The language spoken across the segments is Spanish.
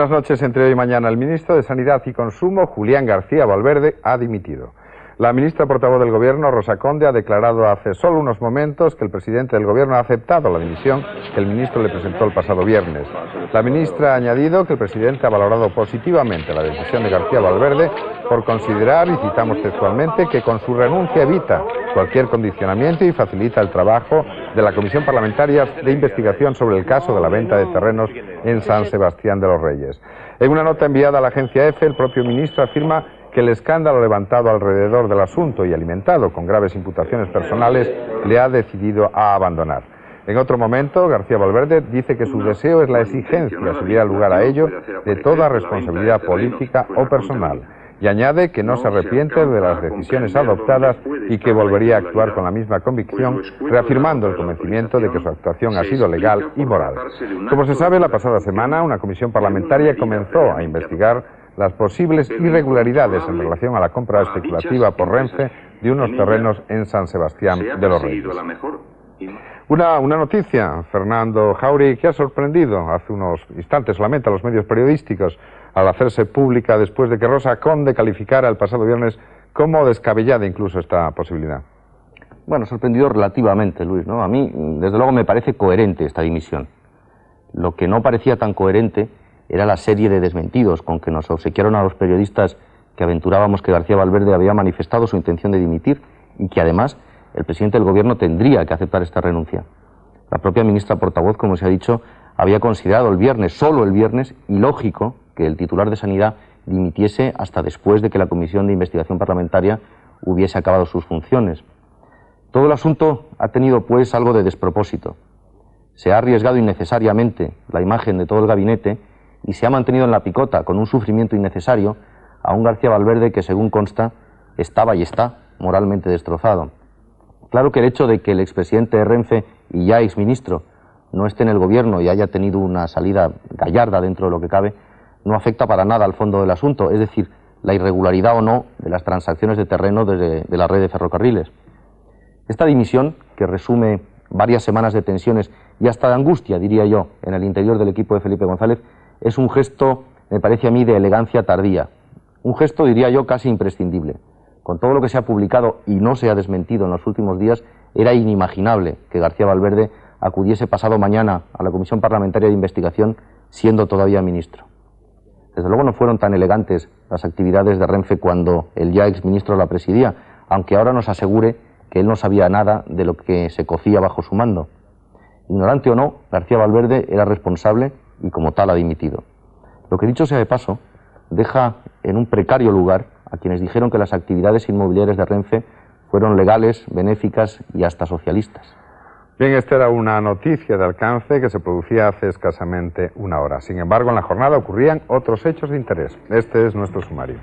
Buenas noches. Entre hoy y mañana el ministro de Sanidad y Consumo, Julián García Valverde, ha dimitido. La ministra portavoz del Gobierno, Rosa Conde, ha declarado hace solo unos momentos que el presidente del Gobierno ha aceptado la dimisión que el ministro le presentó el pasado viernes. La ministra ha añadido que el presidente ha valorado positivamente la decisión de García Valverde por considerar, y citamos textualmente, que con su renuncia evita cualquier condicionamiento y facilita el trabajo de la Comisión Parlamentaria de Investigación sobre el caso de la venta de terrenos en San Sebastián de los Reyes. En una nota enviada a la agencia EFE, el propio ministro afirma que el escándalo levantado alrededor del asunto y alimentado con graves imputaciones personales le ha decidido a abandonar. En otro momento, García Valverde dice que su deseo es la exigencia, si hubiera lugar a ello, de toda responsabilidad política o personal. Y añade que no se arrepiente de las decisiones adoptadas y que volvería a actuar con la misma convicción, reafirmando el convencimiento de que su actuación ha sido legal y moral. Como se sabe, la pasada semana una comisión parlamentaria comenzó a investigar las posibles irregularidades en relación a la compra especulativa por Renfe de unos terrenos en San Sebastián de los Reyes. Una noticia, Fernando Jáuregui, que ha sorprendido hace unos instantes solamente a los medios periodísticos al hacerse pública después de que Rosa Conde calificara el pasado viernes como descabellada incluso esta posibilidad. Bueno, sorprendido relativamente, Luis, ¿no? A mí, desde luego, me parece coherente esta dimisión. Lo que no parecía tan coherente era la serie de desmentidos con que nos obsequiaron a los periodistas que aventurábamos que García Valverde había manifestado su intención de dimitir y que además el presidente del Gobierno tendría que aceptar esta renuncia. La propia ministra portavoz, como se ha dicho, había considerado el viernes, solo el viernes, ilógico que el titular de Sanidad dimitiese hasta después de que la Comisión de Investigación Parlamentaria hubiese acabado sus funciones. Todo el asunto ha tenido, pues, algo de despropósito. Se ha arriesgado innecesariamente la imagen de todo el gabinete y se ha mantenido en la picota, con un sufrimiento innecesario, a un García Valverde que, según consta, estaba y está moralmente destrozado. Claro que el hecho de que el expresidente de Renfe y ya exministro no esté en el Gobierno y haya tenido una salida gallarda dentro de lo que cabe, no afecta para nada al fondo del asunto, es decir, la irregularidad o no de las transacciones de terreno de la red de ferrocarriles. Esta dimisión, que resume varias semanas de tensiones y hasta de angustia, diría yo, en el interior del equipo de Felipe González, es un gesto, me parece a mí, de elegancia tardía. Un gesto, diría yo, casi imprescindible. Con todo lo que se ha publicado y no se ha desmentido en los últimos días, era inimaginable que García Valverde acudiese pasado mañana a la Comisión Parlamentaria de Investigación siendo todavía ministro. Desde luego no fueron tan elegantes las actividades de Renfe cuando el ya exministro la presidía, aunque ahora nos asegure que él no sabía nada de lo que se cocía bajo su mando. Ignorante o no, García Valverde era responsable y como tal ha dimitido. Lo que, dicho sea de paso, deja en un precario lugar a quienes dijeron que las actividades inmobiliarias de Renfe fueron legales, benéficas y hasta socialistas. Bien, esta era una noticia de alcance que se producía hace escasamente una hora. Sin embargo, en la jornada ocurrían otros hechos de interés. Este es nuestro sumario.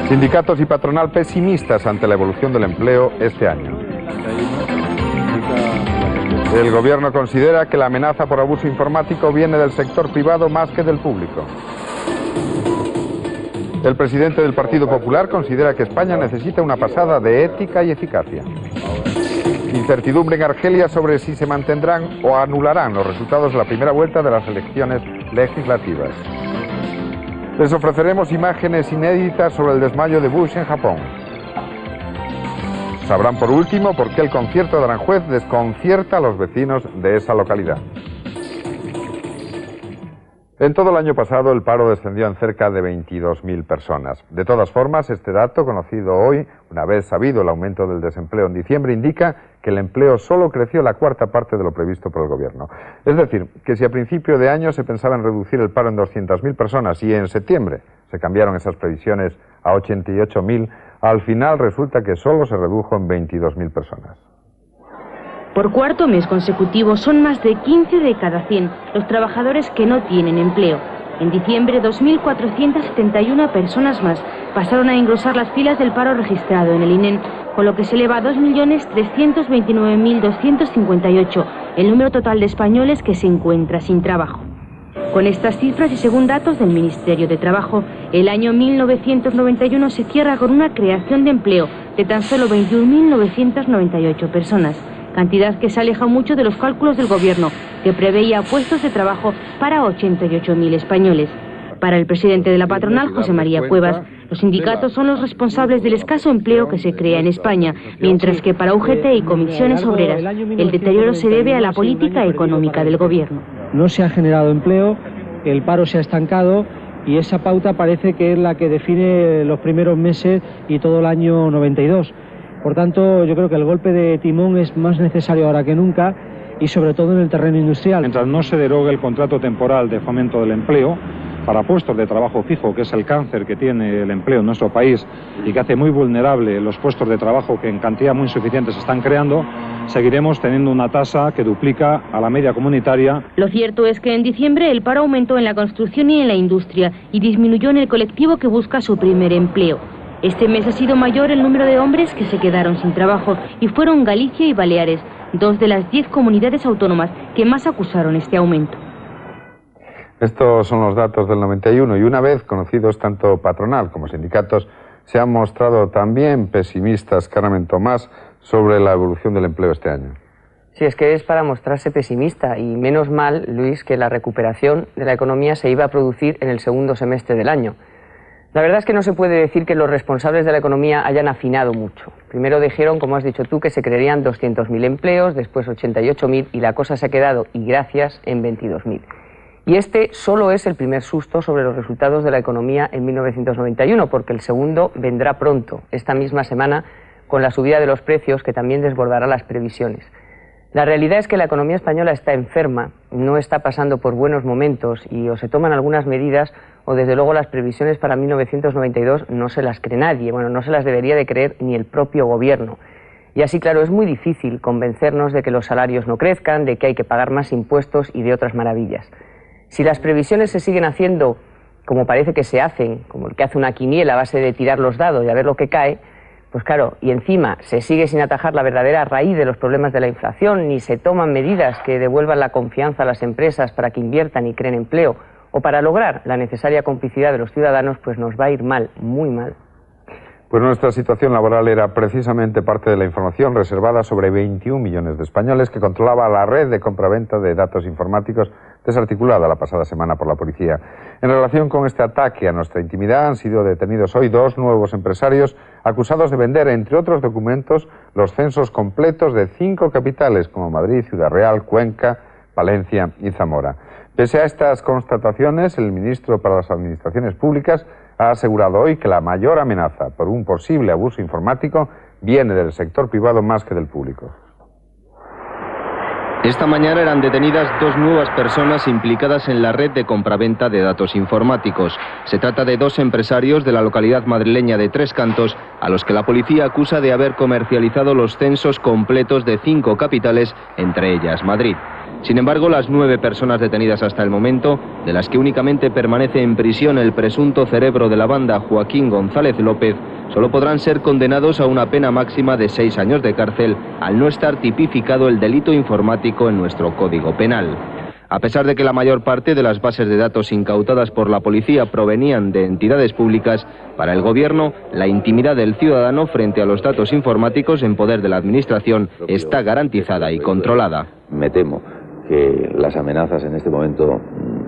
Sindicatos y patronal pesimistas ante la evolución del empleo este año. El Gobierno considera que la amenaza por abuso informático viene del sector privado más que del público. El presidente del Partido Popular considera que España necesita una pasada de ética y eficacia. Incertidumbre en Argelia sobre si se mantendrán o anularán los resultados de la primera vuelta de las elecciones legislativas. Les ofreceremos imágenes inéditas sobre el desmayo de Bush en Japón. Sabrán por último por qué el concierto de Aranjuez desconcierta a los vecinos de esa localidad. En todo el año pasado el paro descendió en cerca de 22.000 personas. De todas formas, este dato, conocido hoy, una vez sabido el aumento del desempleo en diciembre, indica que el empleo solo creció la cuarta parte de lo previsto por el Gobierno. Es decir, que si a principio de año se pensaba en reducir el paro en 200.000 personas y en septiembre se cambiaron esas previsiones a 88.000, al final resulta que solo se redujo en 22.000 personas. Por cuarto mes consecutivo son más de 15 de cada 100 los trabajadores que no tienen empleo. En diciembre, 2.471 personas más pasaron a engrosar las filas del paro registrado en el INEN, con lo que se eleva a 2.329.258 el número total de españoles que se encuentra sin trabajo. Con estas cifras y según datos del Ministerio de Trabajo, el año 1991 se cierra con una creación de empleo de tan solo 21.998 personas, cantidad que se aleja mucho de los cálculos del gobierno, que preveía puestos de trabajo para 88.000 españoles. Para el presidente de la patronal, José María Cuevas, los sindicatos son los responsables del escaso empleo que se crea en España, mientras que para UGT y comisiones obreras el deterioro se debe a la política económica del gobierno. No se ha generado empleo, el paro se ha estancado y esa pauta parece que es la que define los primeros meses y todo el año 92. Por tanto, yo creo que el golpe de timón es más necesario ahora que nunca y sobre todo en el terreno industrial. Mientras no se derogue el contrato temporal de fomento del empleo para puestos de trabajo fijo, que es el cáncer que tiene el empleo en nuestro país y que hace muy vulnerable los puestos de trabajo que en cantidad muy insuficiente se están creando, seguiremos teniendo una tasa que duplica a la media comunitaria. Lo cierto es que en diciembre el paro aumentó en la construcción y en la industria y disminuyó en el colectivo que busca su primer empleo. Este mes ha sido mayor el número de hombres que se quedaron sin trabajo y fueron Galicia y Baleares, 2 de las 10 comunidades autónomas que más acusaron este aumento. Estos son los datos del 91 y una vez conocidos tanto patronal como sindicatos se han mostrado también pesimistas, Carmen Tomás, sobre la evolución del empleo este año. Sí, es que es para mostrarse pesimista y menos mal, Luis, que la recuperación de la economía se iba a producir en el segundo semestre del año. La verdad es que no se puede decir que los responsables de la economía hayan afinado mucho. Primero dijeron, como has dicho tú, que se crearían 200.000 empleos, después 88.000 y la cosa se ha quedado, y gracias, en 22.000. Y este solo es el primer susto sobre los resultados de la economía en 1991, porque el segundo vendrá pronto, esta misma semana, con la subida de los precios que también desbordará las previsiones. La realidad es que la economía española está enferma, no está pasando por buenos momentos y o se toman algunas medidas o desde luego las previsiones para 1992 no se las cree nadie, bueno, no se las debería de creer ni el propio gobierno. Y así, claro, es muy difícil convencernos de que los salarios no crezcan, de que hay que pagar más impuestos y de otras maravillas. Si las previsiones se siguen haciendo como parece que se hacen, como el que hace una quiniela a base de tirar los dados y a ver lo que cae, pues claro, y encima se sigue sin atajar la verdadera raíz de los problemas de la inflación, ni se toman medidas que devuelvan la confianza a las empresas para que inviertan y creen empleo, o para lograr la necesaria complicidad de los ciudadanos, pues nos va a ir mal, muy mal. Pues nuestra situación laboral era precisamente parte de la información reservada sobre 21 millones de españoles que controlaba la red de compraventa de datos informáticos desarticulada la pasada semana por la policía. En relación con este ataque a nuestra intimidad han sido detenidos hoy 2 nuevos empresarios acusados de vender, entre otros documentos, los censos completos de 5 capitales como Madrid, Ciudad Real, Cuenca, Palencia y Zamora. Pese a estas constataciones, el ministro para las Administraciones Públicas ha asegurado hoy que la mayor amenaza por un posible abuso informático viene del sector privado más que del público. Esta mañana eran detenidas 2 nuevas personas implicadas en la red de compraventa de datos informáticos. Se trata de 2 empresarios de la localidad madrileña de Tres Cantos, a los que la policía acusa de haber comercializado los censos completos de 5 capitales, entre ellas Madrid. Sin embargo, las 9 personas detenidas hasta el momento, de las que únicamente permanece en prisión el presunto cerebro de la banda, Joaquín González López, solo podrán ser condenados a una pena máxima de 6 años de cárcel al no estar tipificado el delito informático en nuestro Código Penal. A pesar de que la mayor parte de las bases de datos incautadas por la policía provenían de entidades públicas, para el gobierno, la intimidad del ciudadano frente a los datos informáticos en poder de la administración está garantizada y controlada. Me temo que las amenazas en este momento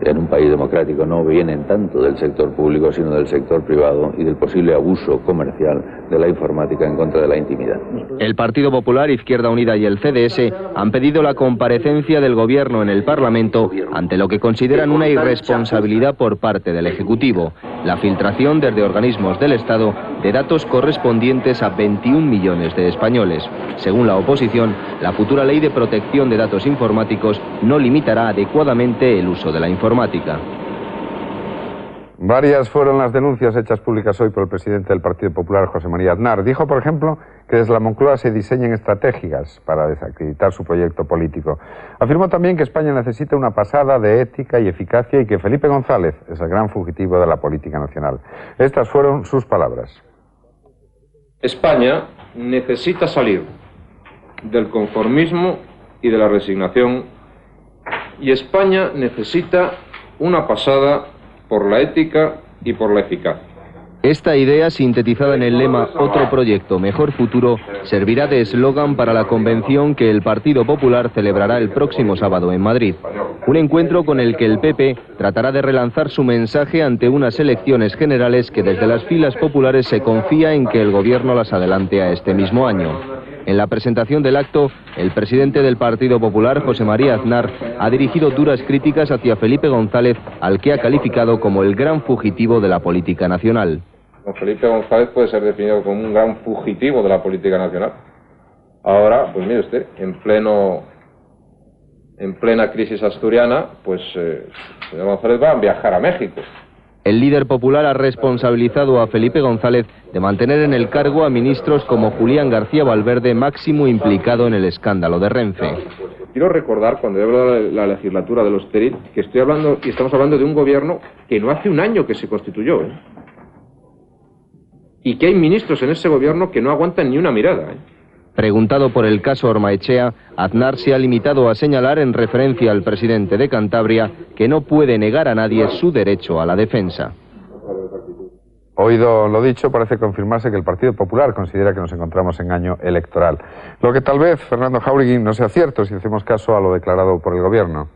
en un país democrático no vienen tanto del sector público, sino del sector privado y del posible abuso comercial de la informática en contra de la intimidad. El Partido Popular, Izquierda Unida y el CDS han pedido la comparecencia del Gobierno en el Parlamento ante lo que consideran una irresponsabilidad por parte del Ejecutivo, la filtración desde organismos del Estado de datos correspondientes a 21 millones de españoles. Según la oposición, la futura ley de protección de datos informáticos no limitará adecuadamente el uso de la informática. Varias fueron las denuncias hechas públicas hoy por el presidente del Partido Popular, José María Aznar. Dijo, por ejemplo, que desde la Moncloa se diseñan estrategias para desacreditar su proyecto político. Afirmó también que España necesita una pasada de ética y eficacia y que Felipe González es el gran fugitivo de la política nacional. Estas fueron sus palabras. España necesita salir del conformismo y de la resignación, y España necesita una pasada por la ética y por la eficacia. Esta idea, sintetizada en el lema Otro proyecto, mejor futuro, servirá de eslogan para la convención que el Partido Popular celebrará el próximo sábado en Madrid. Un encuentro con el que el PP tratará de relanzar su mensaje ante unas elecciones generales que desde las filas populares se confía en que el gobierno las adelante a este mismo año. En la presentación del acto, el presidente del Partido Popular, José María Aznar, ha dirigido duras críticas hacia Felipe González, al que ha calificado como el gran fugitivo de la política nacional. Felipe González puede ser definido como un gran fugitivo de la política nacional. Ahora, pues mire usted, en plena crisis asturiana, pues señor González va a viajar a México. El líder popular ha responsabilizado a Felipe González de mantener en el cargo a ministros como Julián García Valverde, máximo implicado en el escándalo de Renfe. Quiero recordar, cuando hablo de la legislatura de los estéril, que estamos hablando de un gobierno que no hace un año que se constituyó, y que hay ministros en ese gobierno que no aguantan ni una mirada. Preguntado por el caso Ormaechea, Aznar se ha limitado a señalar, en referencia al presidente de Cantabria, que no puede negar a nadie su derecho a la defensa. Oído lo dicho, parece confirmarse que el Partido Popular considera que nos encontramos en año electoral. Lo que tal vez, Fernando Jáuregui, no sea cierto si hacemos caso a lo declarado por el gobierno.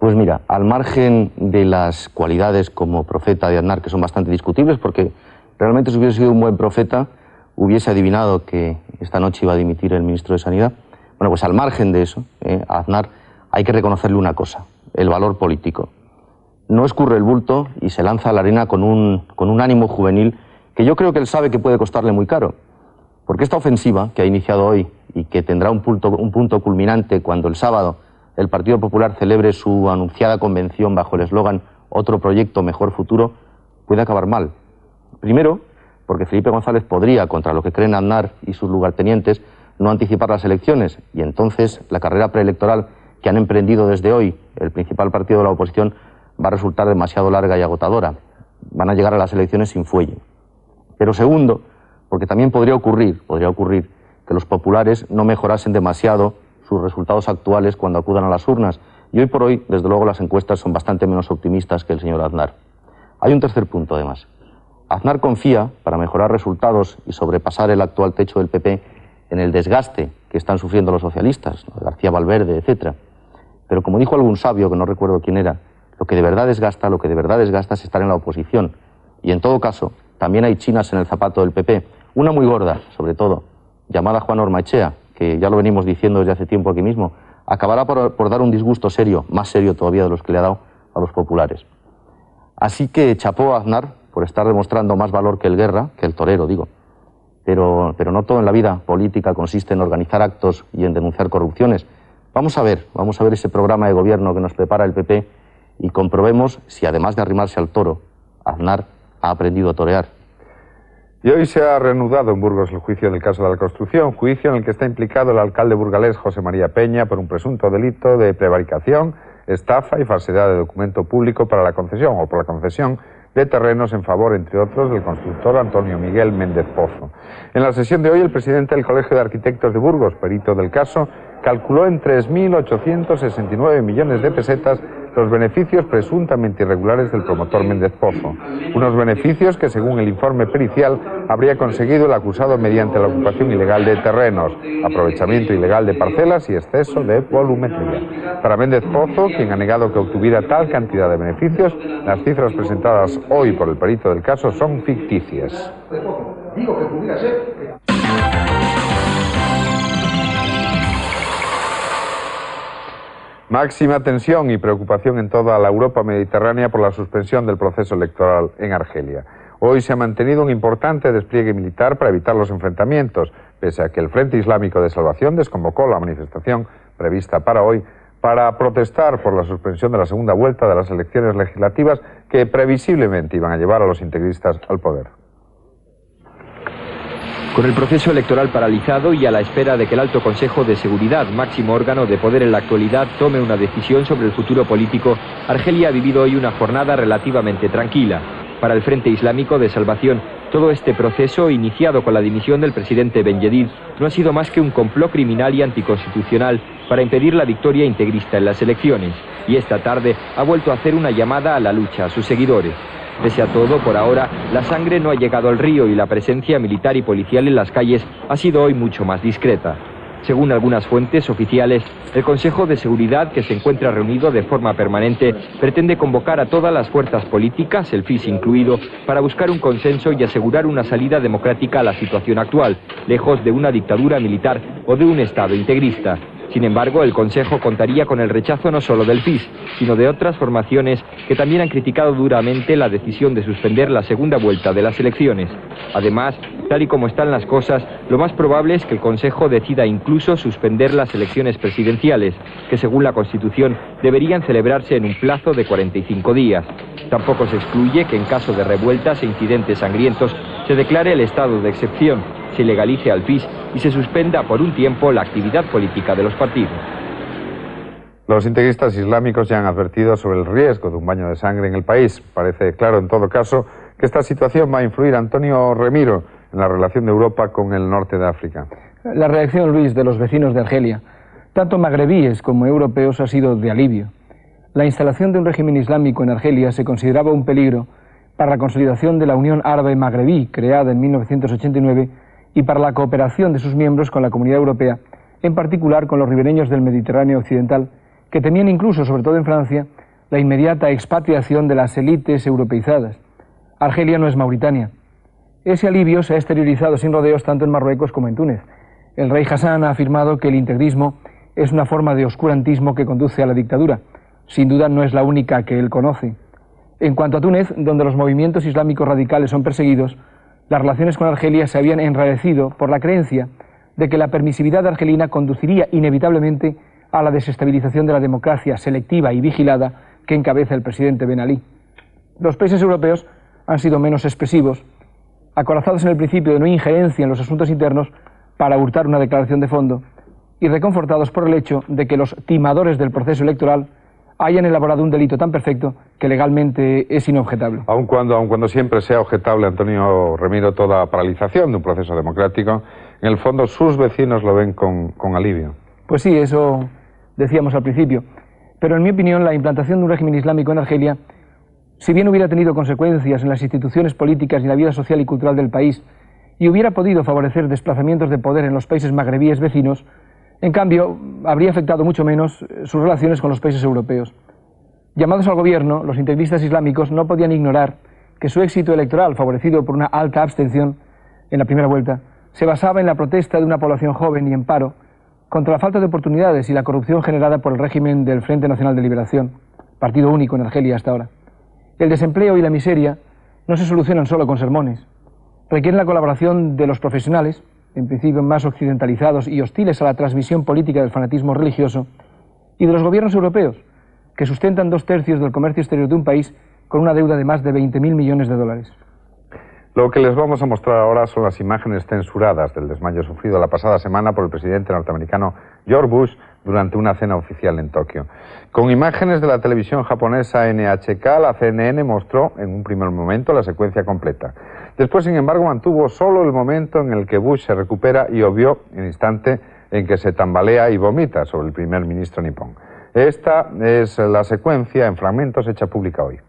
Pues mira, al margen de las cualidades como profeta de Aznar, que son bastante discutibles, porque realmente si hubiese sido un buen profeta, hubiese adivinado que esta noche iba a dimitir el ministro de Sanidad. Bueno, pues al margen de eso, a Aznar hay que reconocerle una cosa, el valor político. No escurre el bulto y se lanza a la arena con un ánimo juvenil que yo creo que él sabe que puede costarle muy caro. Porque esta ofensiva que ha iniciado hoy y que tendrá un punto culminante cuando el sábado el Partido Popular celebre su anunciada convención bajo el eslogan Otro proyecto, mejor futuro, puede acabar mal. Primero, porque Felipe González podría, contra lo que creen Aznar y sus lugartenientes, no anticipar las elecciones, y entonces la carrera preelectoral que han emprendido desde hoy el principal partido de la oposición va a resultar demasiado larga y agotadora. Van a llegar a las elecciones sin fuelle. Pero segundo, porque también podría ocurrir que los populares no mejorasen demasiado sus resultados actuales cuando acudan a las urnas, y hoy por hoy, desde luego, las encuestas son bastante menos optimistas que el señor Aznar. Hay un tercer punto, además. Aznar confía, para mejorar resultados y sobrepasar el actual techo del PP, en el desgaste que están sufriendo los socialistas, García Valverde, etc. Pero como dijo algún sabio, que no recuerdo quién era, lo que de verdad desgasta es estar en la oposición. Y en todo caso, también hay chinas en el zapato del PP, una muy gorda, sobre todo, llamada Juan Ormaechea, que ya lo venimos diciendo desde hace tiempo aquí mismo, acabará por dar un disgusto serio, más serio todavía de los que le ha dado a los populares. Así que chapó a Aznar por estar demostrando más valor que el Guerra, que el torero, digo. Pero no todo en la vida política consiste en organizar actos y en denunciar corrupciones. Vamos a ver ese programa de gobierno que nos prepara el PP y comprobemos si, además de arrimarse al toro, Aznar ha aprendido a torear. Y hoy se ha reanudado en Burgos el juicio del caso de la construcción, juicio en el que está implicado el alcalde burgalés José María Peña por un presunto delito de prevaricación, estafa y falsedad de documento público para la concesión o por la concesión de terrenos en favor, entre otros, del constructor Antonio Miguel Méndez Pozo. En la sesión de hoy, el presidente del Colegio de Arquitectos de Burgos, perito del caso, calculó en 3.869 millones de pesetas los beneficios presuntamente irregulares del promotor Méndez Pozo. Unos beneficios que, según el informe pericial, habría conseguido el acusado mediante la ocupación ilegal de terrenos, aprovechamiento ilegal de parcelas y exceso de volumetría. Para Méndez Pozo, quien ha negado que obtuviera tal cantidad de beneficios, las cifras presentadas hoy por el perito del caso son ficticias. Digo que pudiera ser. Máxima tensión y preocupación en toda la Europa mediterránea por la suspensión del proceso electoral en Argelia. Hoy se ha mantenido un importante despliegue militar para evitar los enfrentamientos, pese a que el Frente Islámico de Salvación desconvocó la manifestación prevista para hoy para protestar por la suspensión de la segunda vuelta de las elecciones legislativas que previsiblemente iban a llevar a los integristas al poder. Con el proceso electoral paralizado y a la espera de que el Alto Consejo de Seguridad, máximo órgano de poder en la actualidad, tome una decisión sobre el futuro político, Argelia ha vivido hoy una jornada relativamente tranquila. Para el Frente Islámico de Salvación, todo este proceso, iniciado con la dimisión del presidente Ben Yedid, no ha sido más que un complot criminal y anticonstitucional para impedir la victoria integrista en las elecciones, y esta tarde ha vuelto a hacer una llamada a la lucha a sus seguidores. Pese a todo, por ahora, la sangre no ha llegado al río y la presencia militar y policial en las calles ha sido hoy mucho más discreta. Según algunas fuentes oficiales, el Consejo de Seguridad, que se encuentra reunido de forma permanente, pretende convocar a todas las fuerzas políticas, el FIS incluido, para buscar un consenso y asegurar una salida democrática a la situación actual, lejos de una dictadura militar o de un Estado integrista. Sin embargo, el Consejo contaría con el rechazo no solo del FIS, sino de otras formaciones que también han criticado duramente la decisión de suspender la segunda vuelta de las elecciones. Además, tal y como están las cosas, lo más probable es que el Consejo decida incluso suspender las elecciones presidenciales, que según la Constitución deberían celebrarse en un plazo de 45 días. Tampoco se excluye que en caso de revueltas e incidentes sangrientos se declare el estado de excepción, se legalice al FIS y se suspenda por un tiempo la actividad política de los partidos. Los integristas islámicos ya han advertido sobre el riesgo de un baño de sangre en el país. Parece claro, en todo caso, que esta situación va a influir, Antonio Remiro, en la relación de Europa con el norte de África. La reacción, Luis, de los vecinos de Argelia, tanto magrebíes como europeos, ha sido de alivio. La instalación de un régimen islámico en Argelia se consideraba un peligro para la consolidación de la Unión Árabe Magrebí, creada en 1989, y para la cooperación de sus miembros con la Comunidad Europea, en particular con los ribereños del Mediterráneo occidental, que temían incluso, sobre todo en Francia, la inmediata expatriación de las élites europeizadas. Argelia no es Mauritania. Ese alivio se ha exteriorizado sin rodeos tanto en Marruecos como en Túnez. El rey Hassan ha afirmado que el integrismo es una forma de oscurantismo que conduce a la dictadura. Sin duda no es la única que él conoce. En cuanto a Túnez, donde los movimientos islámicos radicales son perseguidos, las relaciones con Argelia se habían enrarecido por la creencia de que la permisividad argelina conduciría inevitablemente a la desestabilización de la democracia selectiva y vigilada que encabeza el presidente Ben Ali. Los países europeos han sido menos expresivos, acorazados en el principio de no injerencia en los asuntos internos para hurtar una declaración de fondo, y reconfortados por el hecho de que los timadores del proceso electoral hayan elaborado un delito tan perfecto que legalmente es inobjetable. Aun cuando siempre sea objetable, Antonio Remiro, toda paralización de un proceso democrático, en el fondo sus vecinos lo ven con alivio. Pues sí, eso decíamos al principio. Pero en mi opinión, la implantación de un régimen islámico en Argelia, si bien hubiera tenido consecuencias en las instituciones políticas y en la vida social y cultural del país, y hubiera podido favorecer desplazamientos de poder en los países magrebíes vecinos, en cambio, habría afectado mucho menos sus relaciones con los países europeos. Llamados al gobierno, los integristas islámicos no podían ignorar que su éxito electoral, favorecido por una alta abstención en la primera vuelta, se basaba en la protesta de una población joven y en paro contra la falta de oportunidades y la corrupción generada por el régimen del Frente Nacional de Liberación, partido único en Argelia hasta ahora. El desempleo y la miseria no se solucionan solo con sermones. Requieren la colaboración de los profesionales, en principio más occidentalizados y hostiles a la transmisión política del fanatismo religioso, y de los gobiernos europeos, que sustentan 2/3 del comercio exterior de un país con una deuda de más de 20.000 millones de dólares. Lo que les vamos a mostrar ahora son las imágenes censuradas del desmayo sufrido la pasada semana por el presidente norteamericano George Bush durante una cena oficial en Tokio. Con imágenes de la televisión japonesa NHK, la CNN mostró en un primer momento la secuencia completa. Después, sin embargo, mantuvo solo el momento en el que Bush se recupera y obvió el instante en que se tambalea y vomita sobre el primer ministro nipón. Esta es la secuencia en fragmentos hecha pública hoy.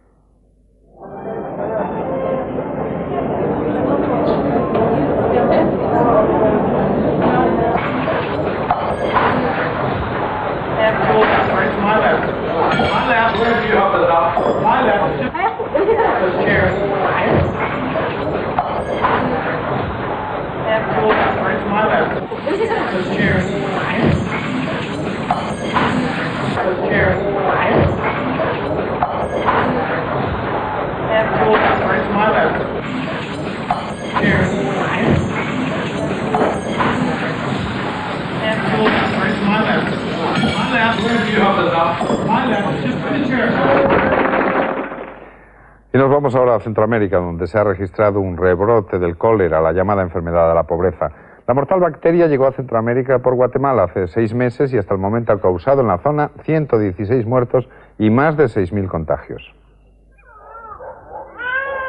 Y nos vamos ahora a Centroamérica, donde se ha registrado un rebrote del cólera, la llamada enfermedad de la pobreza. La mortal bacteria llegó a Centroamérica por Guatemala hace 6 meses y hasta el momento ha causado en la zona 116 muertos y más de 6.000 contagios.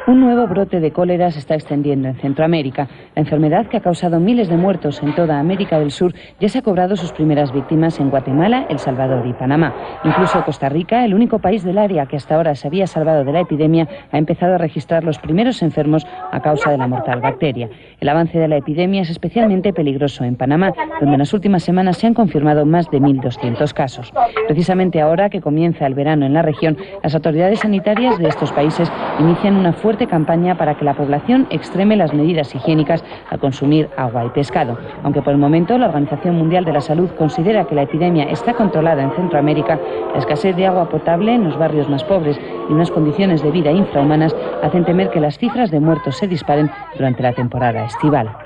Un nuevo brote de cólera se está extendiendo en Centroamérica. La enfermedad, que ha causado miles de muertos en toda América del Sur, ya se ha cobrado sus primeras víctimas en Guatemala, El Salvador y Panamá. Incluso Costa Rica, el único país del área que hasta ahora se había salvado de la epidemia, ha empezado a registrar los primeros enfermos a causa de la mortal bacteria. El avance de la epidemia es especialmente peligroso en Panamá, donde en las últimas semanas se han confirmado más de 1.200 casos. Precisamente ahora que comienza el verano en la región, las autoridades sanitarias de estos países inician una fuerte campaña para que la población extreme las medidas higiénicas al consumir agua y pescado. Aunque por el momento la Organización Mundial de la Salud considera que la epidemia está controlada en Centroamérica, la escasez de agua potable en los barrios más pobres y unas condiciones de vida infrahumanas hacen temer que las cifras de muertos se disparen durante la temporada estival.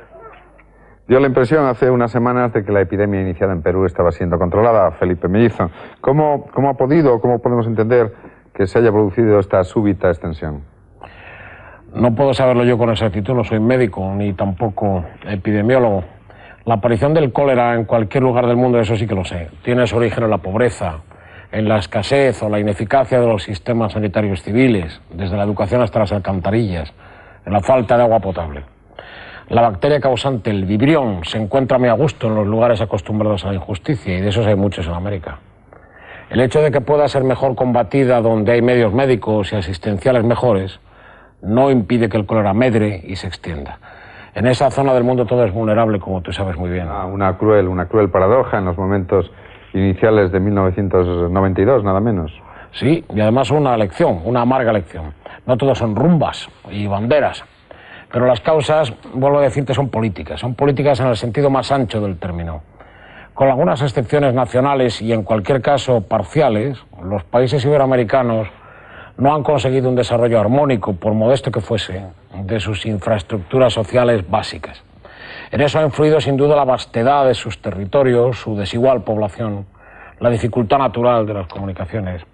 Dio la impresión hace unas semanas de que la epidemia iniciada en Perú estaba siendo controlada. Felipe Mellizo, ¿cómo podemos entender que se haya producido esta súbita extensión? No puedo saberlo yo con exactitud, no soy médico ni tampoco epidemiólogo. La aparición del cólera en cualquier lugar del mundo, eso sí que lo sé, tiene su origen en la pobreza, en la escasez o la ineficacia de los sistemas sanitarios civiles, desde la educación hasta las alcantarillas, en la falta de agua potable. La bacteria causante, el vibrión, se encuentra muy a gusto en los lugares acostumbrados a la injusticia, y de esos hay muchos en América. El hecho de que pueda ser mejor combatida donde hay medios médicos y asistenciales mejores no impide que el cólera medre y se extienda. En esa zona del mundo todo es vulnerable, como tú sabes muy bien. Una cruel paradoja en los momentos iniciales de 1992, nada menos. Sí, y además una lección, una amarga lección. No todos son rumbas y banderas, pero las causas, vuelvo a decirte, son políticas en el sentido más ancho del término. Con algunas excepciones nacionales y en cualquier caso parciales, los países iberoamericanos no han conseguido un desarrollo armónico, por modesto que fuese, de sus infraestructuras sociales básicas. En eso ha influido sin duda la vastedad de sus territorios, su desigual población, la dificultad natural de las comunicaciones.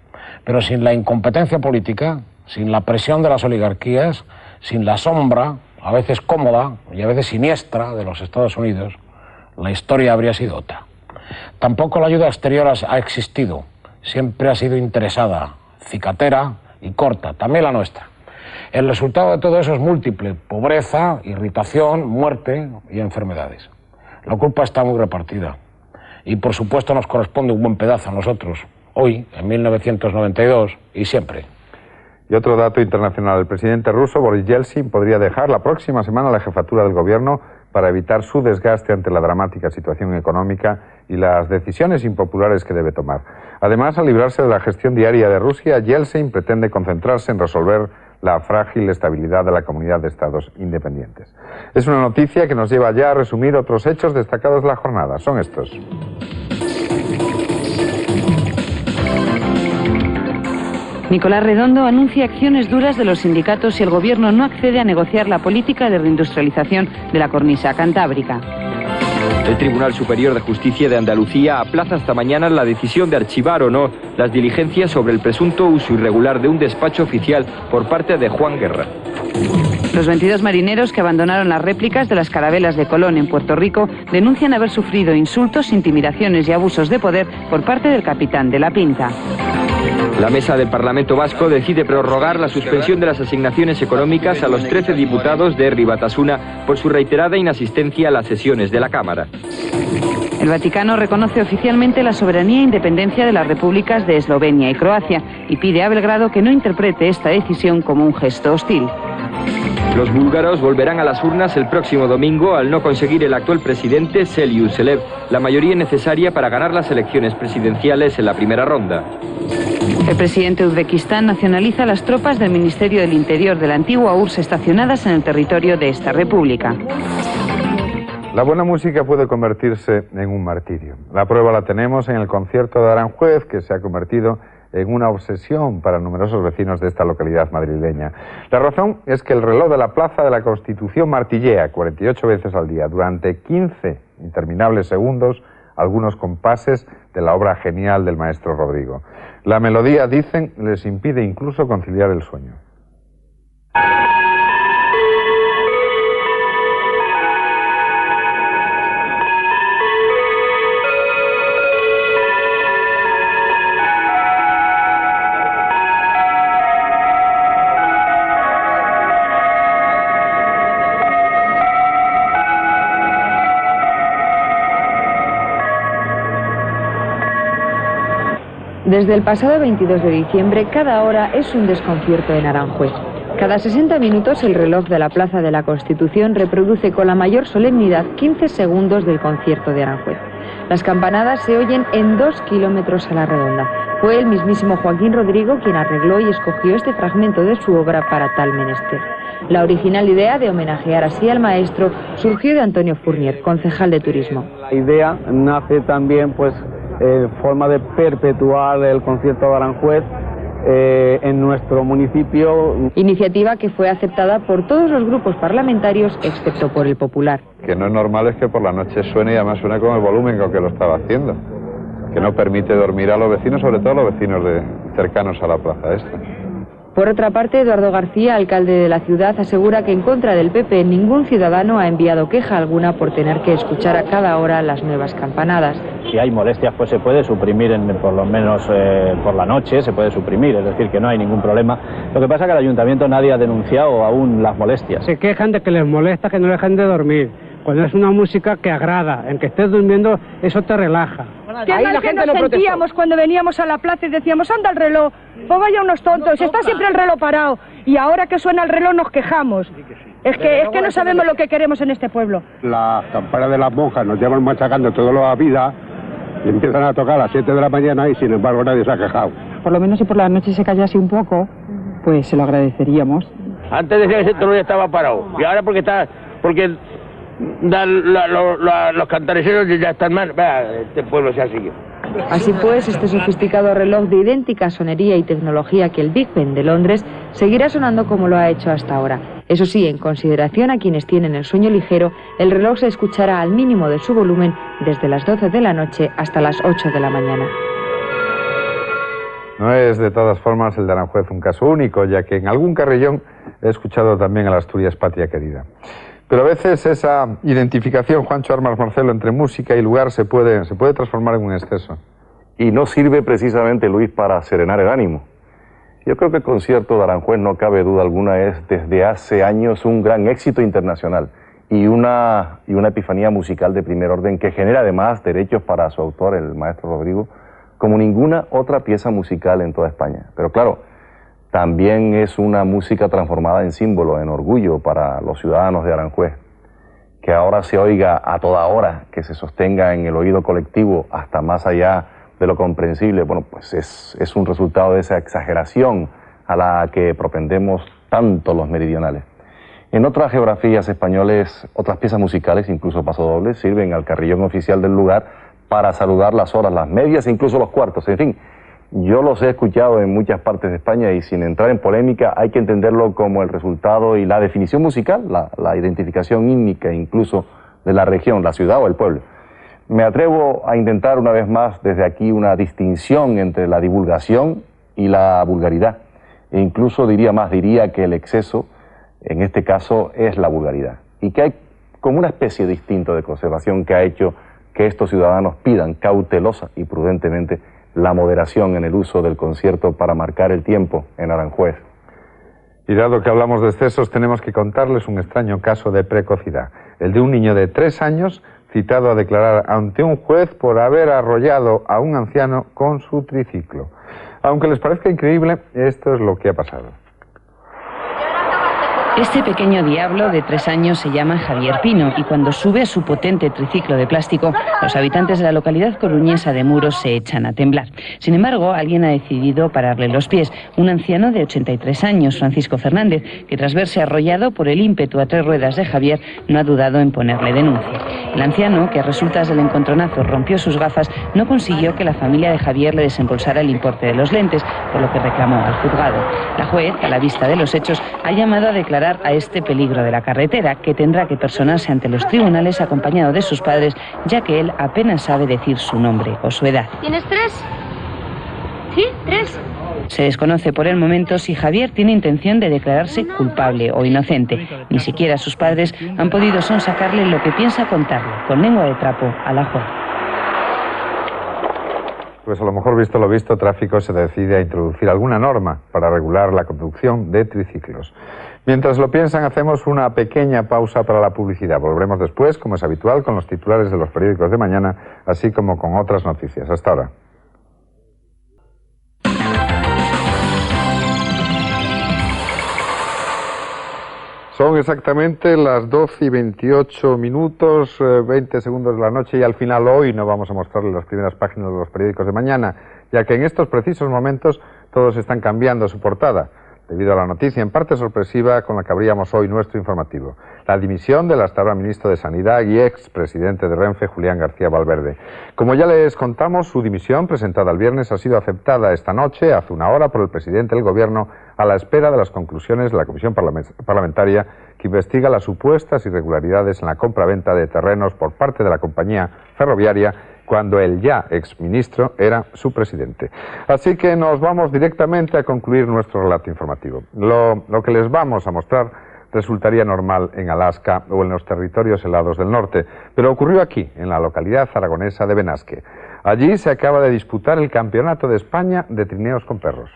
Pero sin la incompetencia política, sin la presión de las oligarquías, sin la sombra, a veces cómoda y a veces siniestra, de los Estados Unidos, la historia habría sido otra. Tampoco la ayuda exterior ha existido, siempre ha sido interesada, cicatera y corta, también la nuestra. El resultado de todo eso es múltiple: pobreza, irritación, muerte y enfermedades. La culpa está muy repartida y por supuesto nos corresponde un buen pedazo a nosotros, hoy, en 1992 y siempre. Y otro dato internacional: el presidente ruso Boris Yeltsin podría dejar la próxima semana la jefatura del gobierno para evitar su desgaste ante la dramática situación económica y las decisiones impopulares que debe tomar. Además, al librarse de la gestión diaria de Rusia, Yeltsin pretende concentrarse en resolver la frágil estabilidad de la comunidad de estados independientes. Es una noticia que nos lleva ya a resumir otros hechos destacados de la jornada. Son estos. Nicolás Redondo anuncia acciones duras de los sindicatos si el gobierno no accede a negociar la política de reindustrialización de la cornisa cantábrica. El Tribunal Superior de Justicia de Andalucía aplaza hasta mañana la decisión de archivar o no las diligencias sobre el presunto uso irregular de un despacho oficial por parte de Juan Guerra. Los 22 marineros que abandonaron las réplicas de las carabelas de Colón en Puerto Rico denuncian haber sufrido insultos, intimidaciones y abusos de poder por parte del capitán de la Pinta. La mesa del Parlamento Vasco decide prorrogar la suspensión de las asignaciones económicas a los 13 diputados de Herri Batasuna por su reiterada inasistencia a las sesiones de la Cámara. El Vaticano reconoce oficialmente la soberanía e independencia de las repúblicas de Eslovenia y Croacia y pide a Belgrado que no interprete esta decisión como un gesto hostil. Los búlgaros volverán a las urnas el próximo domingo al no conseguir el actual presidente, Seliu Selev, la mayoría necesaria para ganar las elecciones presidenciales en la primera ronda. El presidente de Uzbekistán nacionaliza las tropas del Ministerio del Interior de la antigua URSS estacionadas en el territorio de esta república. La buena música puede convertirse en un martirio. La prueba la tenemos en el concierto de Aranjuez, que se ha convertido en una obsesión para numerosos vecinos de esta localidad madrileña. La razón es que el reloj de la Plaza de la Constitución martillea 48 veces al día, durante 15 interminables segundos, algunos compases de la obra genial del maestro Rodrigo. La melodía, dicen, les impide incluso conciliar el sueño. Desde el pasado 22 de diciembre, cada hora es un desconcierto en Aranjuez. Cada 60 minutos el reloj de la Plaza de la Constitución reproduce con la mayor solemnidad 15 segundos del concierto de Aranjuez. Las campanadas se oyen en 2 kilómetros a la redonda. Fue el mismísimo Joaquín Rodrigo quien arregló y escogió este fragmento de su obra para tal menester. La original idea de homenajear así al maestro surgió de Antonio Fournier, concejal de turismo. La idea nace también forma de perpetuar el concierto de Aranjuez en nuestro municipio. Iniciativa que fue aceptada por todos los grupos parlamentarios excepto por el Popular. Que no es normal es que por la noche suene y además suene con el volumen con que lo estaba haciendo, que no permite dormir a los vecinos, sobre todo a los vecinos cercanos a la plaza esta. Por otra parte, Eduardo García, alcalde de la ciudad, asegura que en contra del PP ningún ciudadano ha enviado queja alguna por tener que escuchar a cada hora las nuevas campanadas. Si hay molestias, pues se puede suprimir, por lo menos por la noche, se puede suprimir, es decir, que no hay ningún problema. Lo que pasa es que el ayuntamiento nadie ha denunciado aún las molestias. Se quejan de que les molesta que no dejen de dormir, cuando es una música que agrada, en que estés durmiendo eso te relaja. Qué mal que nos sentíamos cuando veníamos a la plaza y decíamos, anda el reloj, pues vaya unos tontos, está siempre el reloj parado. Y ahora que suena el reloj nos quejamos. Es que no sabemos lo que queremos en este pueblo. Las campanas de las monjas nos llevan machacando toda la vida y empiezan a tocar a las 7 de la mañana y sin embargo nadie se ha quejado. Por lo menos si por la noche se callase un poco, pues se lo agradeceríamos. Antes decía que ese reloj estaba parado y ahora porque los cantareceros ya están mal. Este pueblo se ha seguido. Así pues, este sofisticado reloj de idéntica sonería y tecnología que el Big Ben de Londres seguirá sonando como lo ha hecho hasta ahora. Eso sí, en consideración a quienes tienen el sueño ligero, el reloj se escuchará al mínimo de su volumen desde las 12 de la noche hasta las 8 de la mañana. No es de todas formas el de Aranjuez un caso único, ya que en algún carrillón he escuchado también a la Asturias patria querida. Pero a veces esa identificación, Juancho Armas Marcelo, entre música y lugar se puede transformar en un exceso. Y no sirve precisamente, Luis, para serenar el ánimo. Yo creo que el concierto de Aranjuez, no cabe duda alguna, es desde hace años un gran éxito internacional y una epifanía musical de primer orden que genera además derechos para su autor, el maestro Rodrigo, como ninguna otra pieza musical en toda España. Pero claro, también es una música transformada en símbolo, en orgullo para los ciudadanos de Aranjuez. Que ahora se oiga a toda hora, que se sostenga en el oído colectivo hasta más allá de lo comprensible, bueno, pues es un resultado de esa exageración a la que propendemos tanto los meridionales. En otras geografías españoles, otras piezas musicales, incluso pasodobles, sirven al carrillón oficial del lugar para saludar las horas, las medias e incluso los cuartos, en fin. Yo los he escuchado en muchas partes de España y sin entrar en polémica hay que entenderlo como el resultado y la definición musical, la identificación ítnica incluso de la región, la ciudad o el pueblo. Me atrevo a intentar una vez más desde aquí una distinción entre la divulgación y la vulgaridad. E incluso diría que el exceso, en este caso, es la vulgaridad. Y que hay como una especie de instinto de conservación que ha hecho que estos ciudadanos pidan cautelosa y prudentemente la moderación en el uso del concierto para marcar el tiempo en Aranjuez. Y dado que hablamos de excesos, tenemos que contarles un extraño caso de precocidad, el de un niño de 3 años citado a declarar ante un juez por haber arrollado a un anciano con su triciclo. Aunque les parezca increíble, esto es lo que ha pasado. Este pequeño diablo de 3 años se llama Javier Pino y cuando sube a su potente triciclo de plástico, los habitantes de la localidad coruñesa de Muros se echan a temblar. Sin embargo, alguien ha decidido pararle los pies, un anciano de 83 años, Francisco Fernández, que tras verse arrollado por el ímpetu a 3 ruedas de Javier, no ha dudado en ponerle denuncia. El anciano, que a resultas del encontronazo rompió sus gafas, no consiguió que la familia de Javier le desembolsara el importe de los lentes, por lo que reclamó al juzgado. La juez, a la vista de los hechos, ha llamado a declarar a este peligro de la carretera, que tendrá que personarse ante los tribunales acompañado de sus padres, ya que él apenas sabe decir su nombre o su edad. ¿Tienes 3? ¿Sí? 3. Se desconoce por el momento si Javier tiene intención de declararse culpable o inocente. Ni siquiera sus padres han podido sonsacarle lo que piensa contarle, con lengua de trapo, a la juez. Pues a lo mejor, visto lo visto, Tráfico se decide a introducir alguna norma para regular la conducción de triciclos. Mientras lo piensan, hacemos una pequeña pausa para la publicidad. Volveremos después, como es habitual, con los titulares de los periódicos de mañana, así como con otras noticias. Hasta ahora. Son exactamente las 12 y 28 minutos, 20 segundos de la noche, y al final hoy no vamos a mostrarles las primeras páginas de los periódicos de mañana, ya que en estos precisos momentos todos están cambiando su portada, debido a la noticia en parte sorpresiva con la que abríamos hoy nuestro informativo: la dimisión del hasta ahora ministro de Sanidad y expresidente de Renfe, Julián García Valverde. Como ya les contamos, su dimisión, presentada el viernes, ha sido aceptada esta noche, hace una hora, por el presidente del Gobierno, a la espera de las conclusiones de la comisión parlamentaria que investiga las supuestas irregularidades en la compraventa de terrenos por parte de la compañía ferroviaria, cuando el ya exministro era su presidente. Así que nos vamos directamente a concluir nuestro relato informativo. Lo que les vamos a mostrar resultaría normal en Alaska o en los territorios helados del norte, pero ocurrió aquí, en la localidad aragonesa de Benasque. Allí se acaba de disputar el Campeonato de España de trineos con perros.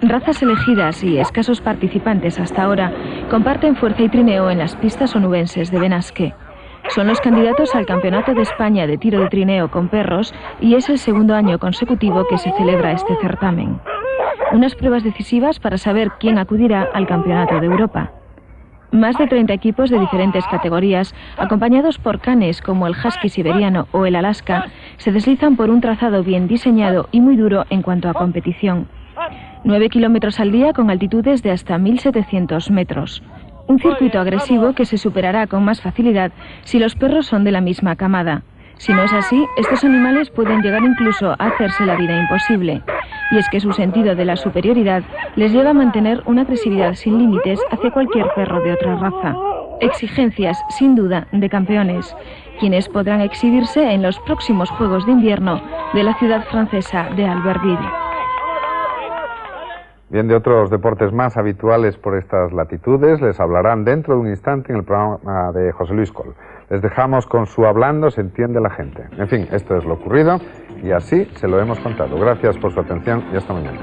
Razas elegidas y escasos participantes hasta ahora comparten fuerza y trineo en las pistas onubenses de Benasque. Son los candidatos al Campeonato de España de tiro de trineo con perros y es el segundo año consecutivo que se celebra este certamen. Unas pruebas decisivas para saber quién acudirá al Campeonato de Europa. Más de 30 equipos de diferentes categorías, acompañados por canes como el husky siberiano o el Alaska, se deslizan por un trazado bien diseñado y muy duro en cuanto a competición. 9 kilómetros al día con altitudes de hasta 1700 metros. Un circuito agresivo que se superará con más facilidad si los perros son de la misma camada. Si no es así, estos animales pueden llegar incluso a hacerse la vida imposible. Y es que su sentido de la superioridad les lleva a mantener una agresividad sin límites hacia cualquier perro de otra raza. Exigencias, sin duda, de campeones, quienes podrán exhibirse en los próximos Juegos de Invierno de la ciudad francesa de Albertville. Bien, de otros deportes más habituales por estas latitudes les hablarán dentro de un instante en el programa de José Luis Col. Les dejamos con su Hablando se entiende la gente. En fin, esto es lo ocurrido y así se lo hemos contado. Gracias por su atención y hasta mañana.